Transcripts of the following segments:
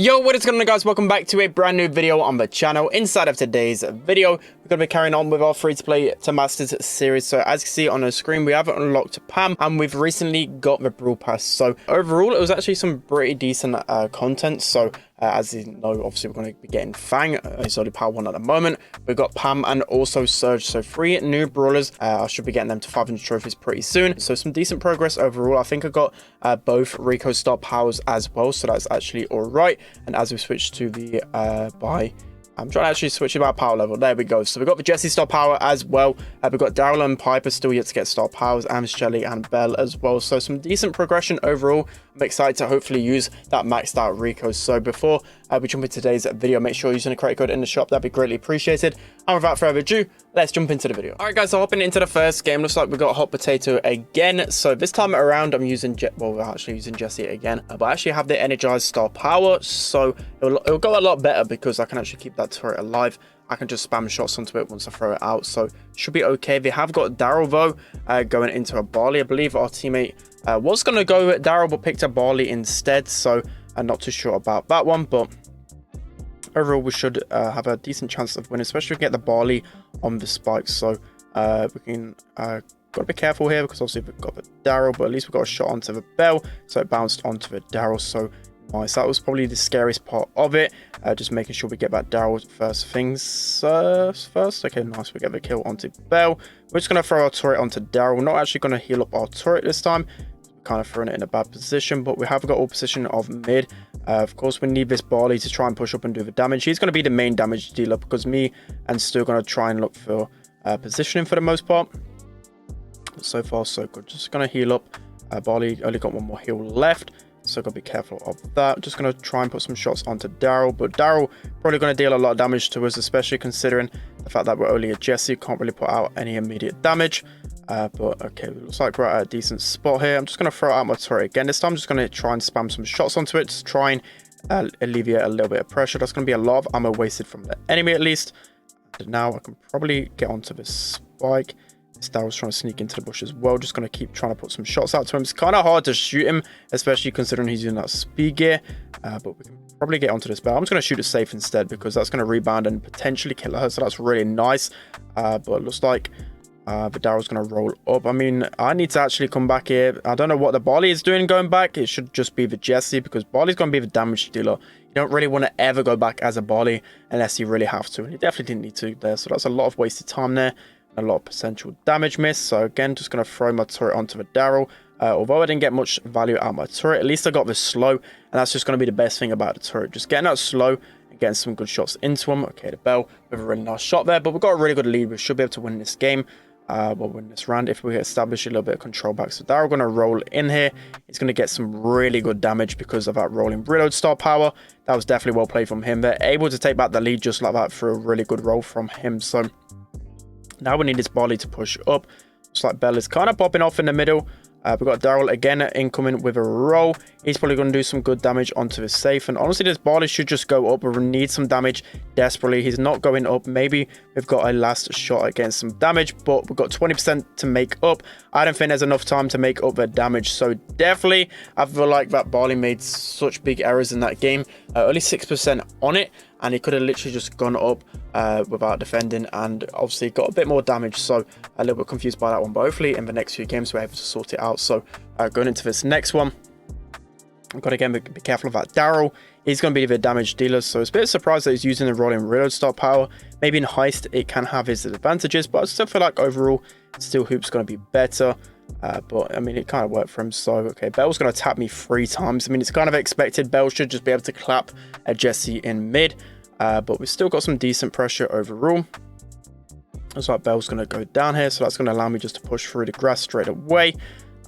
Yo, what is going on, guys? Welcome back to a brand new video on the channel. Inside of today's video, we're going to be carrying on with our free-to-play to Masters series. So as you can see on the screen, we have unlocked Pam, and we've recently got the Brawl Pass. So overall, it was actually some pretty decent content. So as you know, obviously we're going to be getting Fang. He's only power 1 at the moment. We've got Pam and also Surge. So 3 new brawlers. I should be getting them to 500 trophies pretty soon. So some decent progress overall. I think I got both Rico star powers as well. So that's actually all right. And as we switch to the I'm trying to actually switch about power level. There we go. So we've got the Jessie star power as well. We've got Daryl and Piper still yet to get star powers, and Shelly and Belle as well. So some decent progression overall. I'm excited to hopefully use that maxed out Rico. So before we jump into today's video, make sure you're using a credit code in the shop. That'd be greatly appreciated. And without further ado, let's jump into the video. All right, guys, so hopping into the first game. Looks like we got Hot Potato again. So this time around, I'm using we're actually using Jessie again, but I actually have the energized star power, so it'll go a lot better because I can actually keep that turret alive. I can just spam shots onto it once I throw it out, so should be okay. They have got Daryl though going into a Barley. I believe our teammate was going to go Daryl but picked a Barley instead, so I'm not too sure about that one, but overall we should have a decent chance of winning, especially if we get the Barley on the spikes. So we can got to be careful here because obviously we've got the Daryl, but at least we got a shot onto the Belle, so it bounced onto the Daryl. So nice. That was probably the scariest part of it, just making sure we get that Daryl first things first. Okay, nice. We get the kill onto Belle. We're just going to throw our turret onto Daryl. We're not actually going to heal up our turret this time. We're kind of throwing it in a bad position, but we have got all position of mid. Of course, we need this Barley to try and push up and do the damage. He's going to be the main damage dealer because me and Stu are going to try and look for positioning for the most part. But so far, so good. Just going to heal up. Barley only got one more heal left, so gotta be careful of that. Just gonna try and put some shots onto Daryl, but Daryl probably gonna deal a lot of damage to us, especially considering the fact that we're only a Jessie. Can't really put out any immediate damage. But okay, it looks like we're at a decent spot here. I'm just gonna throw out my turret again. This time I'm just gonna try and spam some shots onto it to try and alleviate a little bit of pressure. That's gonna be a lot of ammo wasted from the enemy at least. And now I can probably get onto this spike. Daryl's trying to sneak into the bush as well. Just going to keep trying to put some shots out to him. It's kind of hard to shoot him, especially considering he's using that speed gear. But we can probably get onto this. But I'm just going to shoot it safe instead because that's going to rebound and potentially kill her. So that's really nice. But it looks like the Daryl's going to roll up. I mean, I need to actually come back here. I don't know what the Barley is doing going back. It should just be the Jessie because Barley's going to be the damage dealer. You don't really want to ever go back as a Barley unless you really have to. And you definitely didn't need to there. So that's a lot of wasted time there. A lot of potential damage miss. So again, just going to throw my turret onto the Daryl. Although I didn't get much value out of my turret, at least I got this slow, and that's just going to be the best thing about the turret, just getting out slow and getting some good shots into him. Okay, the Belle with a really nice shot there, but we've got a really good lead. We should be able to win this game. We'll win this round if we establish a little bit of control back. So Daryl going to roll in here. He's going to get some really good damage because of that rolling reload star power. That was definitely well played from him. They're able to take back the lead just like that for a really good roll from him. So now we need this Barley to push up. Looks like Belle is kind of popping off in the middle. We've got Daryl again incoming with a roll. He's probably going to do some good damage onto his safe. And honestly, this Barley should just go up. We need some damage desperately. He's not going up. Maybe we've got a last shot against some damage, but we've got 20% to make up. I don't think there's enough time to make up the damage. So definitely, I feel like that Barley made such big errors in that game. Only 6% on it, and he could have literally just gone up without defending and obviously got a bit more damage. So a little bit confused by that one, but hopefully in the next few games we're able to sort it out. So going into this next one, I've got to again be careful of that Daryl. He's going to be the damage dealer, so it's a bit surprised that he's using the rolling reload star power. Maybe in heist it can have his advantages, but I still feel like overall still Hoop's going to be better. But I mean, it kind of worked for him. So okay, Belle's going to tap me 3 times. I mean, it's kind of expected. Belle should just be able to clap a Jessie in mid, but we've still got some decent pressure overall. Looks like Belle's going to go down here, so that's going to allow me just to push through the grass straight away.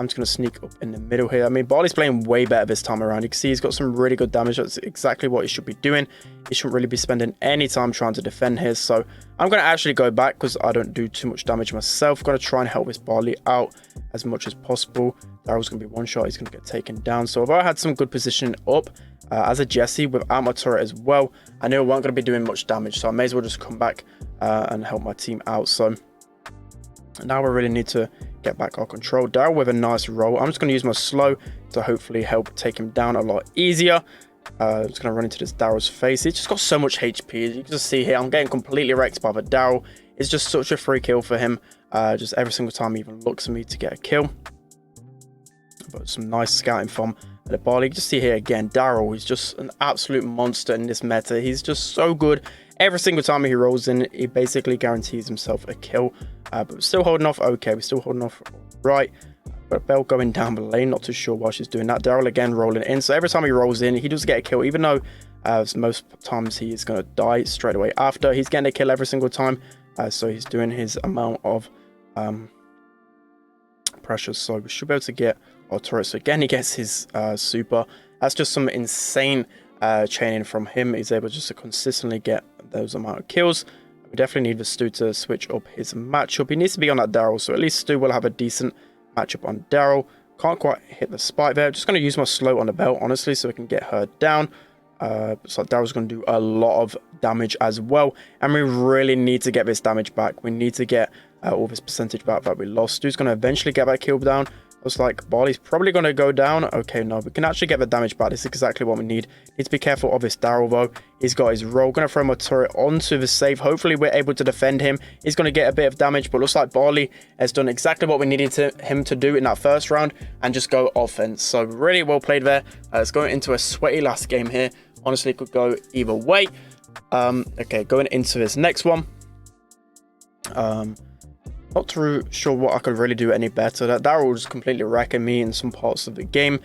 I'm just going to sneak up in the middle here. I mean, Barley's playing way better this time around. You can see he's got some really good damage. That's exactly what he should be doing. He shouldn't really be spending any time trying to defend here. So I'm going to actually go back because I don't do too much damage myself. I'm going to try and help this Barley out as much as possible. Daryl's going to be one shot. He's going to get taken down. So although I had some good positioning up as a Jessie without my turret as well, I knew I wasn't going to be doing much damage. So I may as well just come back and help my team out. So now we really need to get back our control. Daryl with a nice roll. I'm just going to use my slow to hopefully help take him down a lot easier. Just gonna run into this Daryl's face. He's just got so much HP. You can just see here, I'm getting completely wrecked by the Daryl. It's just such a free kill for him. Just every single time he even looks at me to get a kill. But some nice scouting from the Barley. Just see here again, Daryl is just an absolute monster in this meta. He's just so good. Every single time he rolls in, he basically guarantees himself a kill. But we're still holding off. Okay, we're still holding off. Right. But Belle going down the lane. Not too sure why she's doing that. Daryl again rolling in. So every time he rolls in, he does get a kill. Even though most times he is going to die straight away after. He's getting a kill every single time. So he's doing his amount of pressure. So we should be able to get our turret. So again, he gets his super. That's just some insane chaining from him. He's able just to consistently get those amount of kills. We definitely need the Stu to switch up his matchup. He needs to be on that Daryl. So at least Stu will have a decent matchup on Daryl. Can't quite hit the spike there. Just going to use my slow on the belt, honestly, so we can get her down. So Daryl's going to do a lot of damage as well. And we really need to get this damage back. We need to get all this percentage back that we lost. Stu's going to eventually get that kill down. Looks like Barley's probably going to go down. Okay, no, we can actually get the damage back. This is exactly what we need. Need to be careful of this Daryl, though. He's got his roll. Going to throw my turret onto the safe. Hopefully, we're able to defend him. He's going to get a bit of damage, but looks like Barley has done exactly what we needed him to do in that first round and just go offense. So, really well played there. Let's go into a sweaty last game here. Honestly, it could go either way. Okay, going into this next one. Not too sure what I could really do any better. That Daryl was completely wrecking me in some parts of the game.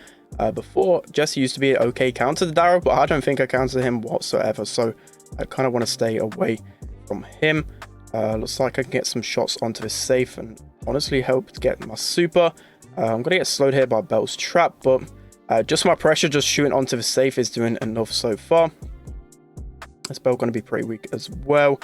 Before, Jesse used to be an okay counter to Daryl, but I don't think I countered him whatsoever. So I kind of want to stay away from him. Looks like I can get some shots onto this safe and honestly help to get my super. I'm going to get slowed here by Belle's trap, but just my pressure just shooting onto the safe is doing enough so far. This Belle going to be pretty weak as well.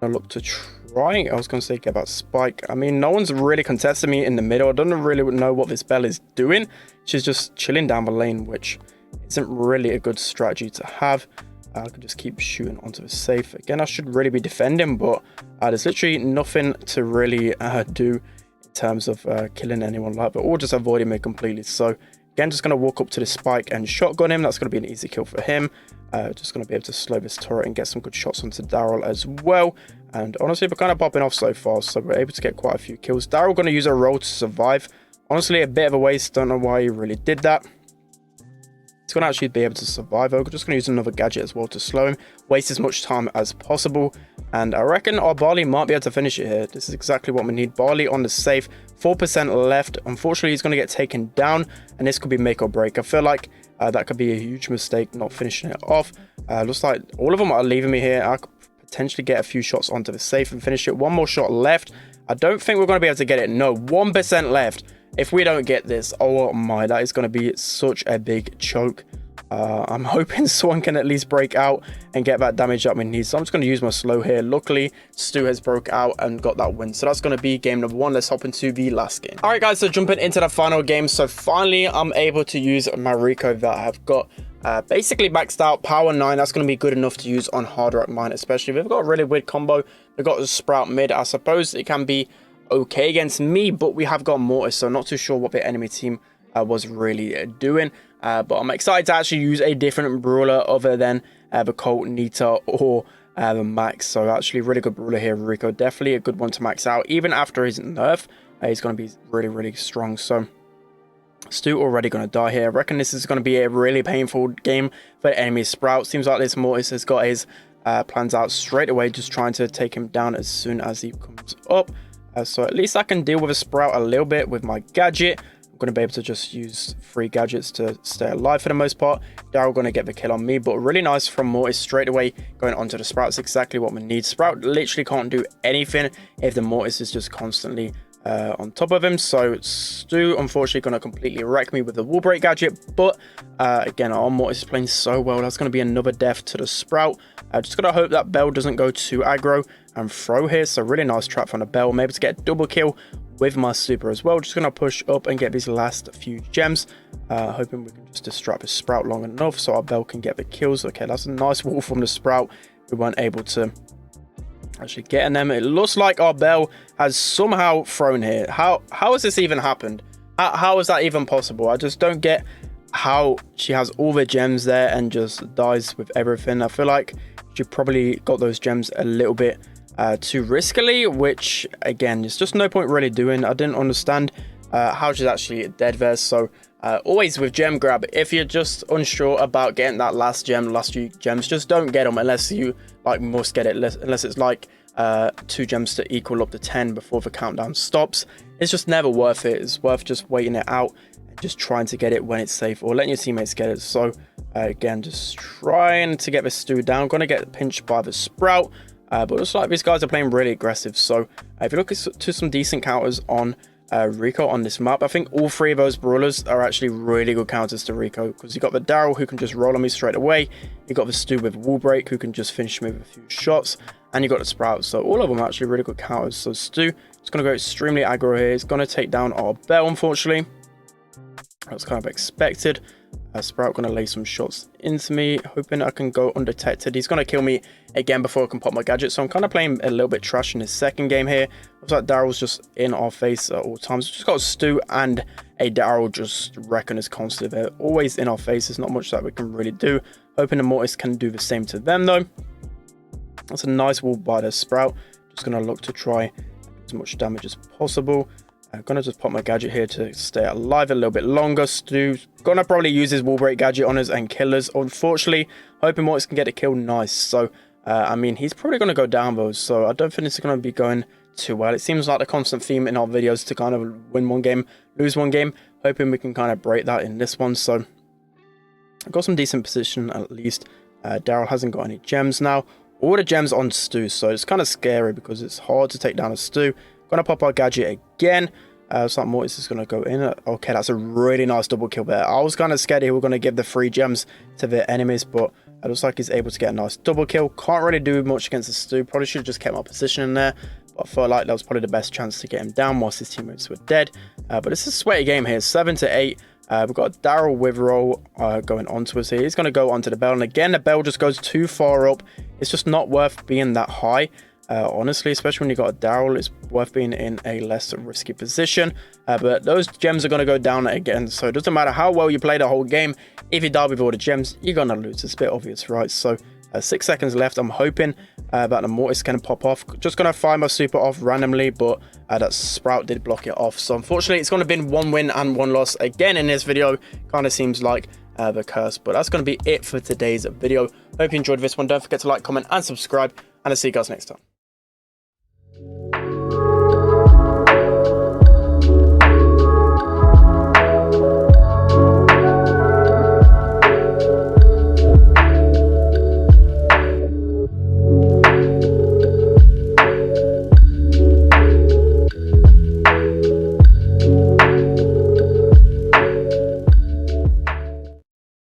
I look to try. I was going to say get that spike. I mean, no one's really contested me in the middle. I don't really know what this Belle is doing. She's just chilling down the lane, which isn't really a good strategy to have. I could just keep shooting onto the safe. Again, I should really be defending, but there's literally nothing to really do in terms of killing anyone like that, or just avoiding me completely. So again, just going to walk up to the spike and shotgun him. That's going to be an easy kill for him. Just going to be able to slow this turret and get some good shots onto Daryl as well. And honestly, we're kind of popping off so far, so we're able to get quite a few kills. Daryl going to use a roll to survive. Honestly, a bit of a waste. Don't know why he really did that. He's going to actually be able to survive. I'm just going to use another gadget as well to slow him. Waste as much time as possible. And I reckon our Barley might be able to finish it here. This is exactly what we need. Barley on the safe. 4% left. Unfortunately, he's going to get taken down. And this could be make or break. I feel like that could be a huge mistake not finishing it off. Looks like all of them are leaving me here. I could potentially get a few shots onto the safe and finish it. One more shot left. I don't think we're going to be able to get it. No, 1% left. If we don't get this, oh my, that is going to be such a big choke. I'm hoping someone can at least break out and get that damage that we need. So I'm just going to use my slow here. Luckily, Stu has broke out and got that win. So that's going to be game number 1. Let's hop into the last game. All right, guys, so jumping into the final game. So finally, I'm able to use my Rico that I've got basically maxed out. Power 9, that's going to be good enough to use on Hard Rock Mine, especially. We've got a really weird combo. We've got the Sprout mid. I suppose it can be okay against me, but we have got Mortis, so not too sure what the enemy team was really doing. But I'm excited to actually use a different brawler other than the Colt, Nita, or the Max. So actually really good brawler here, Rico. Definitely a good one to max out. Even after his nerf, he's going to be really, really strong. So Stu already going to die here. I reckon this is going to be a really painful game for enemy Sprout. Seems like this Mortis has got his plans out straight away, just trying to take him down as soon as he comes up. So at least I can deal with a Sprout a little bit with my gadget. I'm going to be able to just use 3 gadgets to stay alive for the most part. Daryl going to get the kill on me, but really nice from Mortis straight away going onto the Sprout. It's exactly what we need. Sprout literally can't do anything if the Mortis is just constantly on top of him. So Stu unfortunately going to completely wreck me with the wall break gadget, but again, our Mortis is playing so well. That's going to be another death to the Sprout. Just got to hope that Belle doesn't go too aggro and throw here. So really nice trap from the Belle. I'm able to get a double kill with my super as well. Just going to push up and get these last few gems, hoping we can just distract the Sprout long enough so our Belle can get the kills. Okay, that's a nice wall from the Sprout. We weren't able to actually getting them. It looks like our Belle has somehow thrown here. How has this even happened? How is that even possible? I just don't get how she has all the gems there and just dies with everything. I feel like she probably got those gems a little bit too riskily, which again, there's just no point really doing. I didn't understand how she's actually dead there. So always with gem grab, if you're just unsure about getting that last few gems, just don't get them unless you like must get it, unless it's like 2 gems to equal up to 10 before the countdown stops. It's just never worth it. It's worth just waiting it out and just trying to get it when it's safe, or letting your teammates get it. So again, just trying to get the Stu down. Gonna get pinched by the Sprout, but looks like these guys are playing really aggressive. So if you look to some decent counters on Rico on this map, I think all 3 of those brawlers are actually really good counters to Rico, because you got the Daryl who can just roll on me straight away, you got the Stu with wall break who can just finish me with a few shots, and you got the Sprout. So all of them are actually really good counters. So Stu is going to go extremely aggro here. He's going to take down our Bell, unfortunately. That's kind of expected. Sprout going to lay some shots into me, hoping I can go undetected. He's going to kill me again before I can pop my gadget. So I'm kind of playing a little bit trash in his second game here. Looks like Daryl's just in our face at all times. Just got a Stu and a Daryl just wrecking us constantly. They're always in our face. There's not much that we can really do. Hoping the Mortis can do the same to them though. That's a nice wall by the Sprout. Just going to look to try as much damage as possible. I'm going to just pop my gadget here to stay alive a little bit longer. Stu's going to probably use his wall break gadget on us and kill us. Unfortunately, hoping Mortis can get a kill. Nice. So, I mean, he's probably going to go down though. So I don't think this is going to be going too well. It seems like the constant theme in our videos to kind of win one game, lose one game. Hoping we can kind of break that in this one. So I've got some decent position at least. Daryl hasn't got any gems now. All the gems on Stu. So it's kind of scary because it's hard to take down a Stu. Gonna pop our gadget again. So that Mortis is gonna go in. Okay, that's a really nice double kill there. I was kind of scared he was gonna give the 3 gems to the enemies, but it looks like he's able to get a nice double kill. Can't really do much against the Stu. Probably should have just kept my position in there, but I felt like that was probably the best chance to get him down whilst his teammates were dead. But it's a sweaty game here, 7-8. We've got Daryl with roll going on to us here. He's going to go onto the Bell, and again the Bell just goes too far up. It's just not worth being that high. Honestly, especially when you got a Daryl, it's worth being in a less risky position. But those gems are going to go down again, so it doesn't matter how well you play the whole game. If you die with all the gems, you're going to lose. It's a bit obvious, right? So 6 seconds left. I'm hoping that the Mortis can pop off. Just going to fire my super off randomly, but that Sprout did block it off. So unfortunately, it's going to be 1 win and 1 loss again in this video. Kind of seems like the curse, but that's going to be it for today's video. Hope you enjoyed this one. Don't forget to like, comment, and subscribe, and I'll see you guys next time.